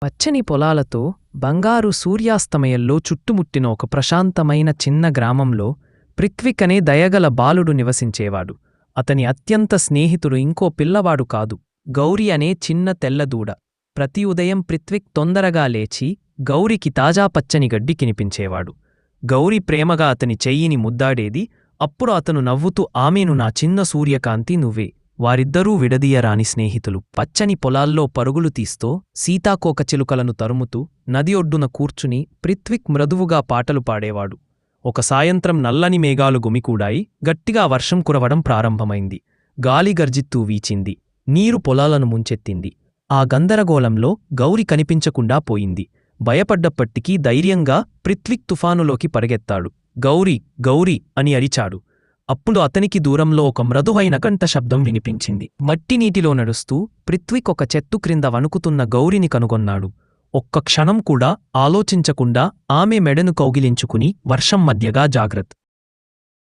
పచ్చని పొలాలతో బంగారు సూర్యాస్తమయంలో చుట్టుముట్టిన ఒక ప్రశాంతమైన చిన్న గ్రామంలో పృథ్విక్ అనే దయగల బాలుడు నివసించేవాడు. అతని అత్యంత స్నేహితుడు ఇంకో పిల్లవాడు కాదు, గౌరి అనే చిన్న తెల్లదూడ. ప్రతి ఉదయం పృథ్విక్ తొందరగా లేచి గౌరికి తాజా పచ్చని గడ్డి తినిపించేవాడు. గౌరి ప్రేమగా అతని చెయ్యిని ముద్దాడేది. అప్పుడు అతను నవ్వుతూ, ఆమెను నా చిన్న సూర్యకాంతి నువ్వే. వారిద్దరూ విడదీయరాని స్నేహితులు. పచ్చని పొలాల్లో పరుగులు తీస్తూ, సీతాకోకచిలుకలను తరుముతూ, నది ఒడ్డున కూర్చుని పృథ్విక్ మృదువుగా పాటలు పాడేవాడు. ఒక సాయంత్రం నల్లని మేఘాలు గుమికూడాయి. గట్టిగా వర్షం కురవడం ప్రారంభమైంది. గాలి గర్జిత్తూ వీచింది. నీరు పొలాలను ముంచెత్తింది. ఆ గందరగోళంలో గౌరి కనిపించకుండా పోయింది. భయపడ్డప్పటికీ ధైర్యంగా పృథ్విక్ తుఫానులోకి పరిగెత్తాడు. గౌరీ, గౌరీ అని అరిచాడు. అప్పుడు అతనికి దూరంలో ఒక మృదువైన గంట శబ్దం వినిపించింది. మట్టి నీటిలో నడుస్తూ పృథ్విక్ ఒక చెట్టు క్రింద వణుకుతున్న గౌరిని కనుగొన్నాడు. ఒక్క క్షణం కూడా ఆలోచించకుండా ఆమె మెడను కౌగిలించుకుని వర్షం మధ్యగా జాగ్రత్త